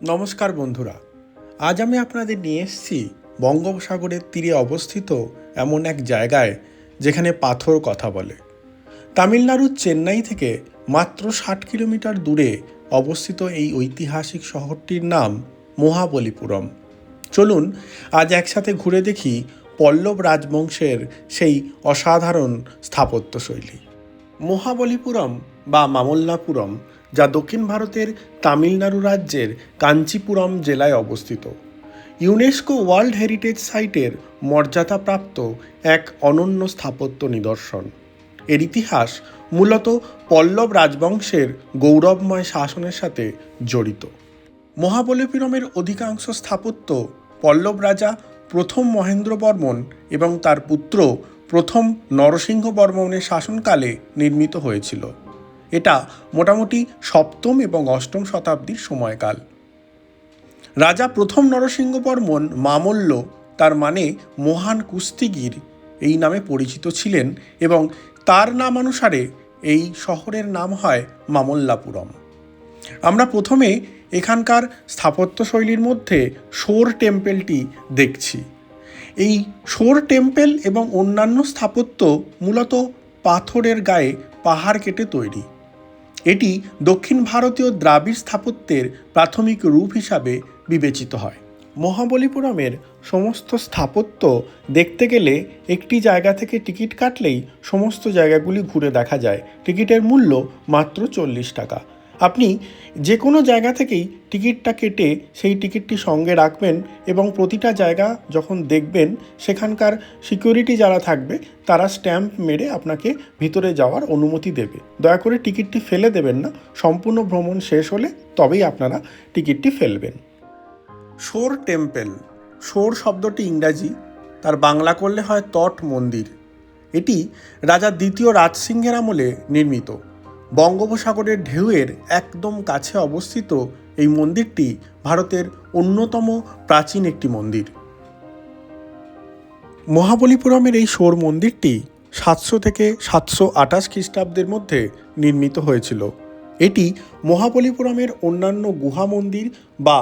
নমস্কার বন্ধুরা, আজ আমি আপনাদের নিয়ে এসেছি বঙ্গোপসাগরের তীরে অবস্থিত এমন এক জায়গায় যেখানে পাথর কথা বলে। তামিলনাড়ুর চেন্নাই থেকে মাত্র 60 কিলোমিটার দূরে অবস্থিত এই ঐতিহাসিক শহরটির নাম মহাবলীপুরম। চলুন আজ একসাথে ঘুরে দেখি পল্লব রাজবংশের সেই অসাধারণ স্থাপত্যশৈলী। মহাবলীপুরম বা মামল্লাপুরম, যা দক্ষিণ ভারতের তামিলনাড়ু রাজ্যের কাঞ্চিপুরম জেলায় অবস্থিত, ইউনেস্কো ওয়ার্ল্ড হেরিটেজ সাইটের মর্যাদাপ্রাপ্ত এক অনন্য স্থাপত্য নিদর্শন। এর ইতিহাস মূলত পল্লব রাজবংশের গৌরবময় শাসনের সাথে জড়িত। মহাবলীপুরমের অধিকাংশ স্থাপত্য পল্লব রাজা প্রথম মহেন্দ্রবর্মন এবং তার পুত্র প্রথম নরসিংহবর্মনের শাসনকালে নির্মিত হয়েছিল। এটা মোটামুটি সপ্তম এবং অষ্টম শতাব্দীর সময়কাল। রাজা প্রথম নরসিংহবর্মন মামল্ল, তার মানে মহান কুস্তিগির, এই নামে পরিচিত ছিলেন এবং তার নাম অনুসারে এই শহরের নাম হয় মামল্লাপুরম। আমরা প্রথমে এখানকার স্থাপত্যশৈলীর মধ্যে শোর টেম্পেলটি দেখছি। এই শোর টেম্পেল এবং অন্যান্য স্থাপত্য মূলত পাথরের গায়ে পাহাড় কেটে তৈরি। এটি দক্ষিণ ভারতীয় দ্রাবিড় স্থাপত্যের প্রাথমিক রূপ হিসাবে বিবেচিত হয়। মহাবলীপুরমের সমস্ত স্থাপত্য দেখতে গেলে একটি জায়গা থেকে টিকিট কাটলেই সমস্ত জায়গাগুলি ঘুরে দেখা যায়। টিকিটের মূল্য মাত্র 40 টাকা। আপনি যে কোনো জায়গা থেকেই টিকিটটা কেটে সেই টিকিটটি সঙ্গে রাখবেন এবং প্রতিটা জায়গা যখন দেখবেন সেখানকার সিকিউরিটি যারা থাকবে তারা স্ট্যাম্প মেরে আপনাকে ভিতরে যাওয়ার অনুমতি দেবে। দয়া করে টিকিটটি ফেলে দেবেন না, সম্পূর্ণ ভ্রমণ শেষ হলে তবেই আপনারা টিকিটটি ফেলবেন। শোর টেম্পেল, শোর শব্দটি ইংরাজি, তার বাংলা করলে হয় তট মন্দির। এটি রাজা দ্বিতীয় রাজসিংহের আমলে নির্মিত। বঙ্গোপসাগরের ঢেউয়ের একদম কাছে অবস্থিত এই মন্দিরটি ভারতের অন্যতম প্রাচীন একটি মন্দির। মহাবলীপুরমের এই শোর মন্দিরটি 700 থেকে 728 খ্রিস্টাব্দের মধ্যে নির্মিত হয়েছিল। এটি মহাবলীপুরমের অন্যান্য গুহা মন্দির বা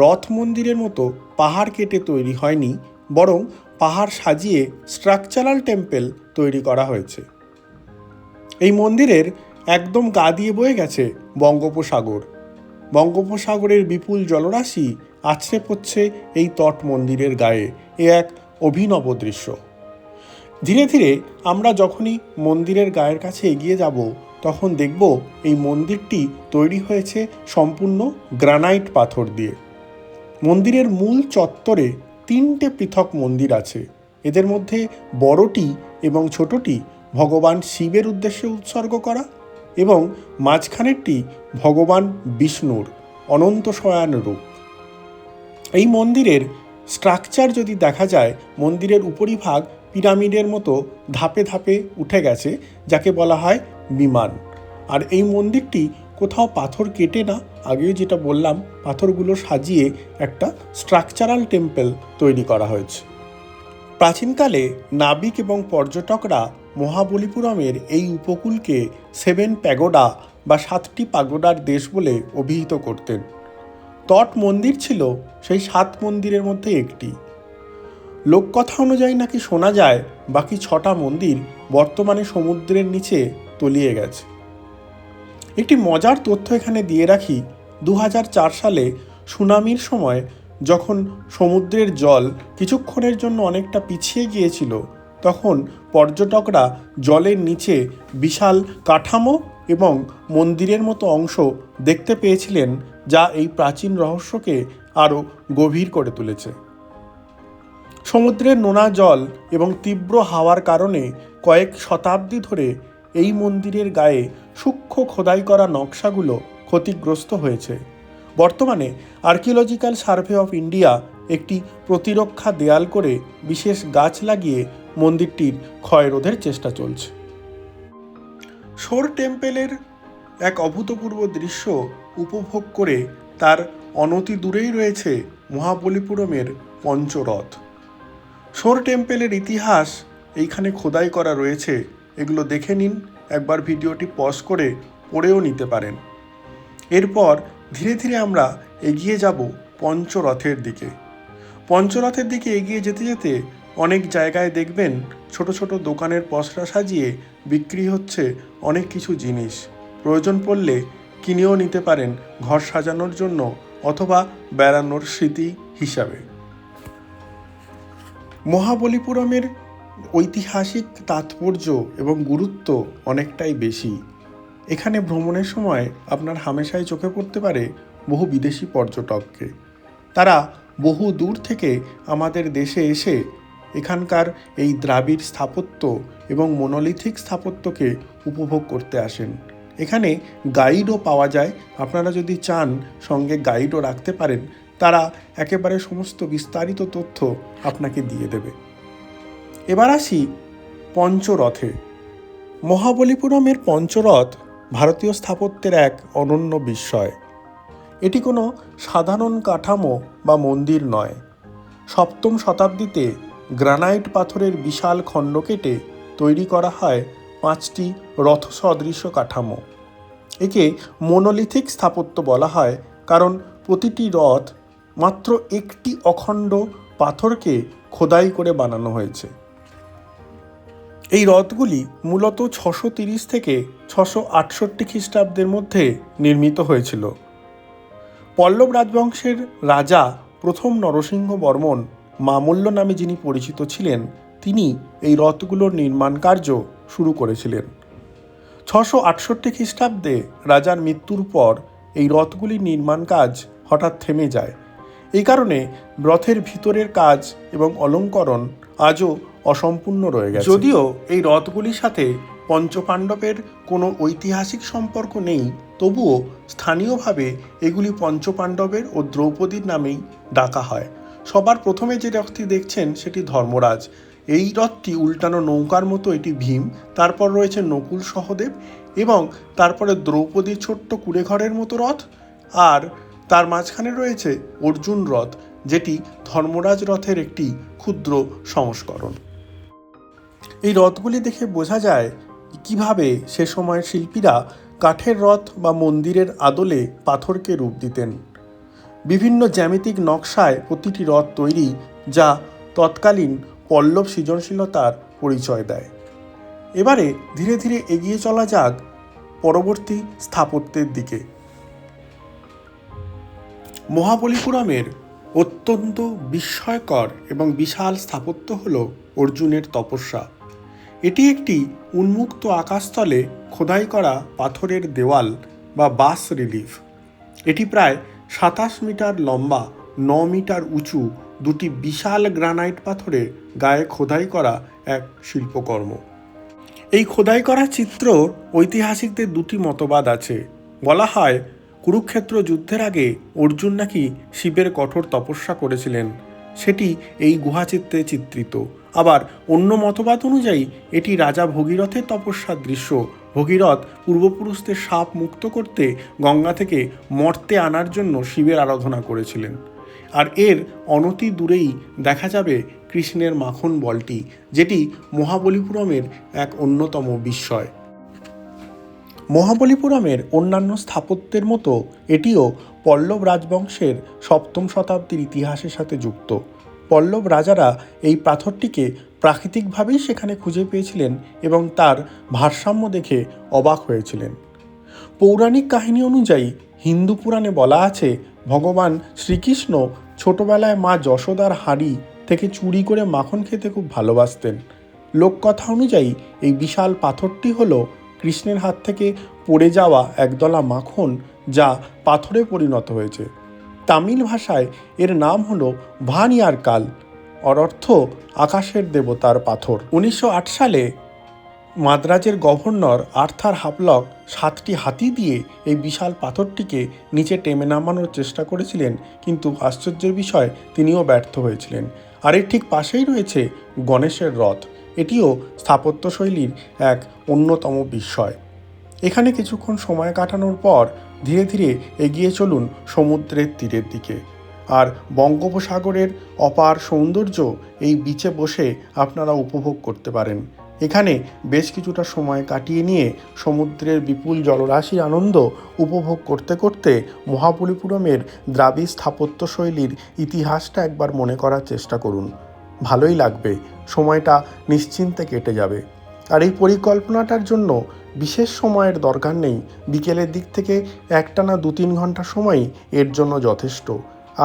রথ মন্দিরের মতো পাহাড় কেটে তৈরি হয়নি, বরং পাহাড় সাজিয়ে স্ট্রাকচারাল টেম্পেল তৈরি করা হয়েছে। এই মন্দিরের একদম গা দিয়ে বয়ে গেছে বঙ্গোপসাগর। বঙ্গোপসাগরের বিপুল জলরাশি আছড়ে পড়ছে এই তট মন্দিরের গায়ে। এ এক অভিনব দৃশ্য। ধীরে ধীরে আমরা যখনই মন্দিরের গায়ের কাছে এগিয়ে যাব তখন দেখব এই মন্দিরটি তৈরি হয়েছে সম্পূর্ণ গ্রানাইট পাথর দিয়ে। মন্দিরের মূল চত্বরে 3টে পৃথক মন্দির আছে। এদের মধ্যে বড়টি এবং ছোটটি ভগবান শিবের উদ্দেশ্যে উৎসর্গ করা এবং মাঝখানেরটি ভগবান বিষ্ণুর অনন্ত শয়ান রূপ। এই মন্দিরের স্ট্রাকচার যদি দেখা যায়, মন্দিরের উপরিভাগ পিরামিডের মতো ধাপে ধাপে উঠে গেছে, যাকে বলা হয় বিমান। আর এই মন্দিরটি কোথাও পাথর কেটে না, আগেও যেটা বললাম, পাথরগুলো সাজিয়ে একটা স্ট্রাকচারাল টেম্পল তৈরি করা হয়েছে। প্রাচীনকালে নাবিক এবং পর্যটকরা মহাবলীপুরমের এই উপকূলকে 7 প্যাগোডা বা 7টি পাগোডার দেশ বলে অভিহিত করতেন। তট মন্দির ছিল সেই 7 মন্দিরের মধ্যে একটি। লোককথা অনুযায়ী নাকি শোনা যায় বাকি 6টা মন্দির বর্তমানে সমুদ্রের নিচে তলিয়ে গেছে। একটি মজার তথ্য এখানে দিয়ে রাখি। 2004 সালে সুনামির সময় যখন সমুদ্রের জল কিছুক্ষণের জন্য অনেকটা পিছিয়ে গিয়েছিল, তখন পর্যটকরা জলের নিচে বিশাল কাঠামো এবং মন্দিরের মতো অংশ দেখতে পেয়েছিলেন, যা এই প্রাচীন রহস্যকে আরও গভীর করে তুলেছে। সমুদ্রের নোনা জল এবং তীব্র হাওয়ার কারণে কয়েক শতাব্দী ধরে এই মন্দিরের গায়ে সূক্ষ্ম খোদাই করা নকশাগুলো ক্ষতিগ্রস্ত হয়েছে। বর্তমানে আর্কিওলজিক্যাল সার্ভে অফ ইন্ডিয়া একটি প্রতিরক্ষা দেয়াল করে বিশেষ গাছ লাগিয়ে মন্দিরটির ক্ষয়রোধের চেষ্টা চলছে। শোর টেম্পেলের এক অভূতপূর্ব দৃশ্য উপভোগ করে তার অনতি দূরেই রয়েছে মহাবলীপুরমের পঞ্চরথ। শোর টেম্পেলের ইতিহাস এইখানে খোদাই করা রয়েছে, এগুলো দেখে নিন। একবার ভিডিওটি পজ করে পড়েও নিতে পারেন। এরপর ধীরে ধীরে আমরা এগিয়ে যাব পঞ্চরথের দিকে। পঞ্চরথের দিকে এগিয়ে যেতে যেতে অনেক জায়গায় দেখবেন ছোট ছোট দোকানের পসরা সাজিয়ে বিক্রি হচ্ছে অনেক কিছু জিনিস। প্রয়োজন পড়লে কিনেও নিতে পারেন ঘর সাজানোর জন্য অথবা বেড়ানোর স্মৃতি হিসাবে। মহাবলীপুরমের ঐতিহাসিক তাৎপর্য এবং গুরুত্ব অনেকটাই বেশি। এখানে ভ্রমণের সময় আপনার হামেশাই চোখে পড়তে পারে বহু বিদেশি পর্যটককে। তারা বহু দূর থেকে আমাদের দেশে এসে এখানকার এই দ্রাবিড় স্থাপত্য এবং মোনোলিথিক স্থাপত্যকে উপভোগ করতে আসেন। এখানে গাইডও পাওয়া যায়, আপনারা যদি চান সঙ্গে গাইডও রাখতে পারেন, তারা একেবারে সমস্ত বিস্তারিত তথ্য আপনাকে দিয়ে দেবে। এবার আসি পঞ্চরথে। মহাবলীপুরমের পঞ্চরথ ভারতীয় স্থাপত্যের এক অনন্য বিস্ময়। এটি কোনো সাধারণ কাঠামো বা মন্দির নয়। সপ্তম শতাব্দীতে গ্রানাইট পাথরের বিশাল খণ্ড কেটে তৈরি করা হয় 5টি রথ সদৃশ কাঠামো। একে মোনোলিথিক স্থাপত্য বলা হয় কারণ প্রতিটি রথ মাত্র একটি অখণ্ড পাথরকে খোদাই করে বানানো হয়েছে। এই রথগুলি মূলত 630 থেকে 668 খ্রিস্টাব্দের মধ্যে নির্মিত হয়েছিল। পল্লব রাজবংশের রাজা প্রথম নরসিংহ বর্মন মামল্ল নামে যিনি পরিচিত ছিলেন, তিনি এই রথগুলোর নির্মাণ কার্য শুরু করেছিলেন। 668 খ্রিস্টাব্দে রাজার মৃত্যুর পর এই রথগুলির নির্মাণ কাজ হঠাৎ থেমে যায়। এই কারণে রথের ভিতরের কাজ এবং অলঙ্করণ আজও অসম্পূর্ণ রয়ে গেছে। যদিও এই রথগুলির সাথে পঞ্চপাণ্ডবের কোনো ঐতিহাসিক সম্পর্ক নেই, তবুও স্থানীয়ভাবে এগুলি পঞ্চপাণ্ডবের ও দ্রৌপদীর নামেই ডাকা হয়। সবার প্রথমে যে রথটি দেখছেন সেটি ধর্মরাজ। এই রথটি উল্টানো নৌকার মতো, এটি ভীম। তারপর রয়েছে নকুল সহদেব এবং তারপরে দ্রৌপদীর ছোট্ট কুড়েঘরের মতো রথ, আর তার মাঝখানে রয়েছে অর্জুন রথ, যেটি ধর্মরাজ রথের একটি ক্ষুদ্র সংস্করণ। এই রথগুলি দেখে বোঝা যায় কিভাবে সে সময়ের শিল্পীরা কাঠের রথ বা মন্দিরের আদলে পাথরকে রূপ দিতেন। বিভিন্ন জ্যামিতিক নকশায় প্রতিটি রথ তৈরি, যা তৎকালীন পল্লব সৃজনশীলতার পরিচয় দেয়। এবারে ধীরে ধীরে এগিয়ে চলা যাক পরবর্তী স্থাপত্যের দিকে। মহাবলীপুরমের অত্যন্ত বিস্ময়কর এবং বিশাল স্থাপত্য হল অর্জুনের তপস্যা। এটি একটি উন্মুক্ত আকাশতলে খোদাই করা পাথরের দেওয়াল বা বাস রিলিফ। এটি প্রায় 27 মিটার লম্বা, 9 মিটার উঁচু দুটি বিশাল গ্রানাইট পাথরে গায়ে খোদাই করা এক শিল্পকর্ম। এই খোদাই করা চিত্র ঐতিহাসিকদের দুটি মতবাদ আছে। বলা হয় কুরুক্ষেত্র যুদ্ধের আগে অর্জুন নাকি শিবের কঠোর তপস্যা করেছিলেন, সেটি এই গুহাচিত্রে চিত্রিত। আবার অন্য মতবাদ অনুযায়ী এটি রাজা ভগীরথের তপস্যার দৃশ্য। ভগীরথ পূর্বপুরুষদের শাপ মুক্ত করতে গঙ্গা থেকে মর্তে আনার জন্য শিবের আরাধনা করেছিলেন। আর এর অনতি দূরেই দেখা যাবে কৃষ্ণের মাখন বলটি, যেটি মহাবলীপুরমের এক অন্যতম বিস্ময়। মহাবলীপুরমের অন্যান্য স্থাপত্যের মতো এটিও পল্লব রাজবংশের 7ম শতাব্দীর ইতিহাসের সাথে যুক্ত। পল্লব রাজারা এই পাথরটিকে প্রাকৃতিকভাবেই সেখানে খুঁজে পেয়েছিলেন এবং তার ভারসাম্য দেখে অবাক হয়েছিলেন। পৌরাণিক কাহিনী অনুযায়ী হিন্দু পুরাণে বলা আছে ভগবান শ্রীকৃষ্ণ ছোটবেলায় মা যশোদার হাঁড়ি থেকে চুরি করে মাখন খেতে খুব ভালোবাসতেন। লোককথা অনুযায়ী এই বিশাল পাথরটি হলো কৃষ্ণের হাত থেকে পড়ে যাওয়া একদলা মাখন, যা পাথরে পরিণত হয়েছে। তামিল ভাষায় এর নাম হলো ভানিয়ারকাল, অর অর্থ আকাশের দেবতার পাথর। 1908 সালে মাদ্রাজের গভর্নর আর্থার হাভলক 7টি হাতি দিয়ে এই বিশাল পাথরটিকে নিচে টেনে নামানোর চেষ্টা করেছিলেন, কিন্তু আশ্চর্যের বিষয় তিনিও ব্যর্থ হয়েছিলেন। আর এর ঠিক পাশেই রয়েছে গণেশের রথ। এটিও স্থাপত্যশৈলীর এক অন্যতম বিস্ময়। এখানে কিছুক্ষণ সময় কাটানোর পর ধীরে ধীরে এগিয়ে চলুন সমুদ্রের তীরের দিকে। আর বঙ্গোপসাগরের অপার সৌন্দর্য এই বিচে বসে আপনারা উপভোগ করতে পারেন। এখানে বেশ কিছুটা সময় কাটিয়ে নিয়ে সমুদ্রের বিপুল জলরাশির আনন্দ উপভোগ করতে করতে মহাবলীপুরমের দ্রাবিড় স্থাপত্যশৈলীর ইতিহাসটা একবার মনে করার চেষ্টা করুন। ভালোই লাগবে, সময়টা নিশ্চিন্তে কেটে যাবে। আর এই পরিকল্পনাটার জন্য বিশেষ সময়ের দরকার নেই, বিকেলের দিক থেকে একটানা 2-3 ঘন্টা সময়ই এর জন্য যথেষ্ট।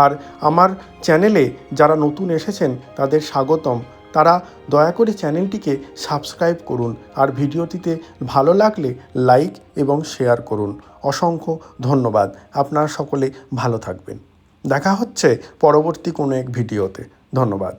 আর আমার চ্যানেলে যারা নতুন এসেছেন তাদের স্বাগতম। তারা দয়া করে চ্যানেলটিকে সাবস্ক্রাইব করুন আর ভিডিওটিতে ভালো লাগলে লাইক এবং শেয়ার করুন। অসংখ্য ধন্যবাদ। আপনারা সকলে ভালো থাকবেন। দেখা হচ্ছে পরবর্তী কোনো এক ভিডিওতে। ধন্যবাদ।